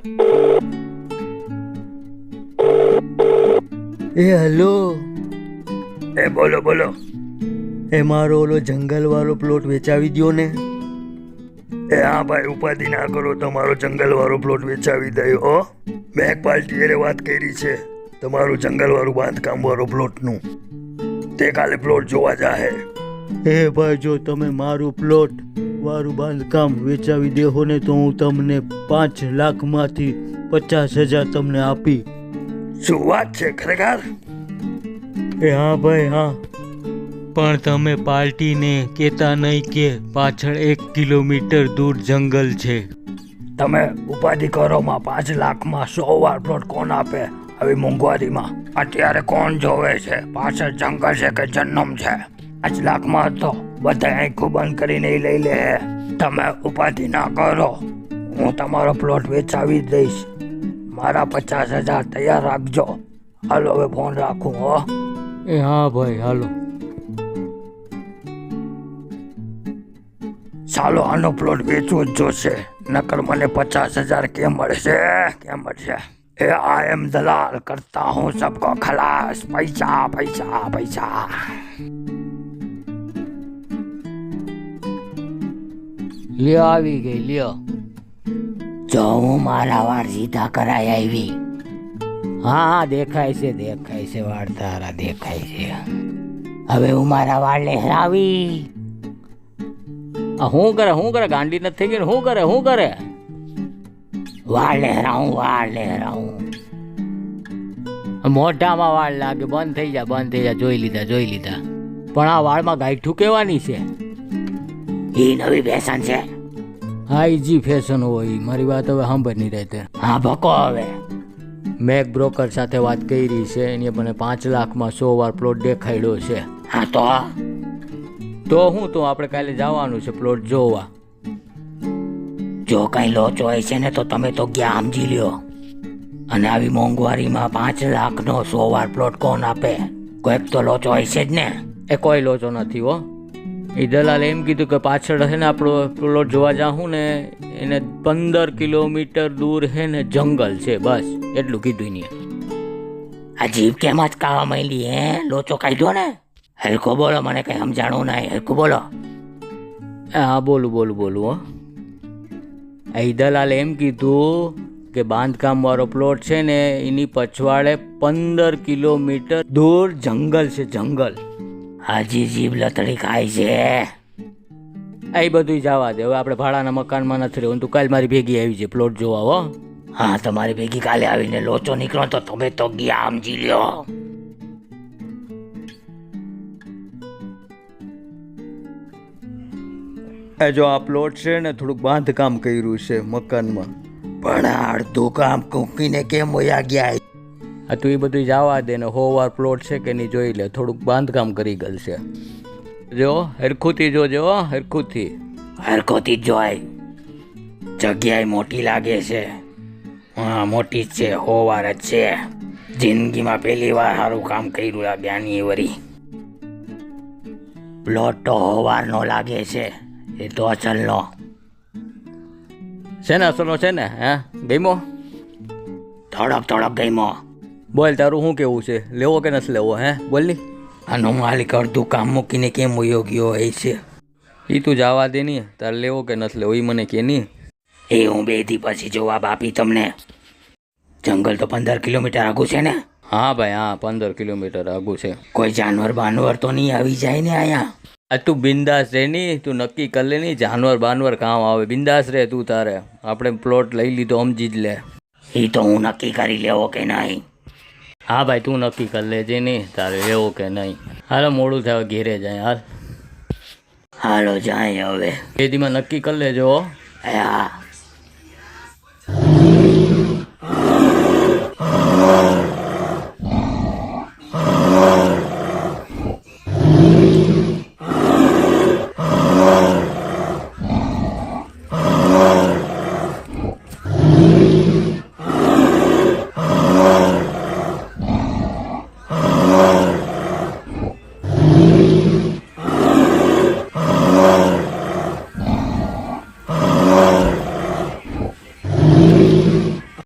એ hello, એ બોલો બોલો. એ મારો ઓલો જંગલ વાળો પ્લોટ વેચાવી દ્યો ને. એ હા ભાઈ, ઉપાધિ ના કરો, તમારો જંગલ વાળો પ્લોટ વેચાવી દયો હો. મેં એક પાર્ટીએ વાત કરી છે તમારું જંગલ વાળું બાંધકામ વાળો પ્લોટનું. તે કાલે પ્લોટ જોવા જાહે. એ ભાઈ, જો તમે મારું પ્લોટ વાળું બાંધકામ વેચાવી દેહો ને તો હું તમને 5 લાખમાંથી 50,000 તમને આપી. શું વાત છે ખરેખર? એ હા ભાઈ હા, પણ તમે પાર્ટીને કહેતા નહીં કે પાછળ 1 કિલોમીટર દૂર જંગલ છે. તમે ઉપાધિ કરો માં 5 લાખમાં 100 વાર પ્લોટ કોણ આપે આવી મોંઘવારીમાં? અત્યારે કોણ જોવે છે પાછળ જંગલ છે કે જન્મ છે? 5 લાખમાં તો બધા આંખો બંધ કરીને લઈ લે. તમે ઉપાધિ ના કરો, હું તમારો પ્લોટ વેચાવી દઈશ. મારા 50,000 તૈયાર રાખજો. હાલો હવે ફોન રાખું હો. એ હા ભાઈ હાલો. ચાલો આનો પ્લોટ વેચવો જ જોશે, નકર મને 50,000 કેમ મળશે? કેમ મળશે? એ આઈ એમ દલાલ, કરતા હું સબકો ખલાસ. પૈસા પૈસા પૈસા. લ્યો આવી ગઈ, લ્યો. જો હું મારા વાર સીધા કરાઈ આવી. હા હા, દેખાય છે વાળ તારા દેખાય છે. હવે હું મારા વાળ લહેરાવી. શું કરે ગાંડી નથી થઈ ગઈ? શું કરે? વાળ લહેરાવું. મોઢામાં વાળ લાગે. બંધ થઈ જા. જોઈ લીધા. પણ આ વાળમાં ગાંઠું કેવાની છે? એ નવી ફેશન છે. હાઈજી ફેશન હોય. મારી વાત હવે સાંભળ નહીં રહેતે. હા ભકો. હવે મેં એક બ્રોકર સાથે વાત કરી છે, એને મને 5 લાખમાં 100 વાર પ્લોટ દેખાડ્યો છે. હા તો હું તો આપણે કાલે જવાનું છે પ્લોટ જોવા. જો કઈ લોચો હોય છે ને તો તમે તો ગયા સમજી લ્યો. અને આવી મોંઘવારીમાં 5 લાખનો 100 વાર પ્લોટ કોણ આપે? કોઈક તો લોચો હોય છે જ ને. એ કોઈ લોચો નથી હો. એ દલાલે એમ કીધું કે પાછળ છે ને આપણો પ્લોટ જોવા જાઉં ને એને 15 કિલોમીટર દૂર છે ને જંગલ છે, બસ એટલું કીધું ને. આ જીભ કેમ જ કાવા માંડી હે? લોચો કાઢ્યો ને. હરકો બોલો, મને કઈ સમજાણું નહીં. હરકો બોલો. હા બોલું હો. એ દલાલે એમ કીધું કે બાંધકામ વાળો પ્લોટ છે ને એની પછવાડે 15 કિલોમીટર દૂર જંગલ છે, જંગલ. હાજી જીભ લતડી ખાય છે. એ બધું જવા દે. હવે આપણે ભાડાના મકાનમાં નથી રહેવું. તું કાલ મારી ભેગી આવી છે પ્લોટ જોવા હો. હા, તમારી ભેગી કાલે આવીને લોચો નીકળો તો તમે તો ગયા સમજી લ્યો. જો આ પ્લોટ છે ને થોડુંક બાંધકામ કર્યું છે મકાનમાં, પણ અડધું કામ કૂકીને કેમ વયા ગયા? આ તું એ બધું જવા દે ને 100 વાર પ્લોટ છે કે નહીં જોઈ લે. થોડુંક બાંધકામ કરી ગયેલ છે. જો હરખુથી જોજો, હરખુથી જોય. જગ્યાએ મોટી લાગે છે. હા મોટી જ છે, 100 વાર જ છે. જિંદગીમાં પહેલી વાર સારું કામ કર્યું લાગે આની વરી. પ્લોટ તો 100 વાર નો લાગે છે, એ તો અસલનો છે ને. અસલનો છે ને. હે ગઈમો? થોડોક ગઈમો. બોલ તારું શું કેવું છે? લેવો કે નથી લેવો? હે બોલ ની. આનો માલિક અડધું કામ મૂકીને કેમ વયો ગયો હોય છે? એ તું જવા દે નહીં. તારે લેવો કે નથી લેવો એ મને કે નહીં. એ હું 2 દી પછી જવાબ આપી તમને. જંગલ તો 15 કિલોમીટર આગું છે ને? હા ભાઈ હા, 15 કિલોમીટર આગું છે. કોઈ જાનવર તો નહીં આવી જાય ને અહીંયા? આ તું બિંદાસ રહે નહીં, તું નક્કી કરી લે નહીં. જાનવર કામ આવે. બિંદાસ રહે તું. તારે આપણે પ્લોટ લઈ લીધો સમજી જ લે. એ તો હું નક્કી કરી લેવો કે નહીં? હા ભાઈ તું નક્કી કરી લેજે નહીં તારે લેવો કે નહીં. હાલો મોડું થાય, ઘેરે જાય. હાલો જાય હવે. બેદીમાં નક્કી કરી લેજો. હા.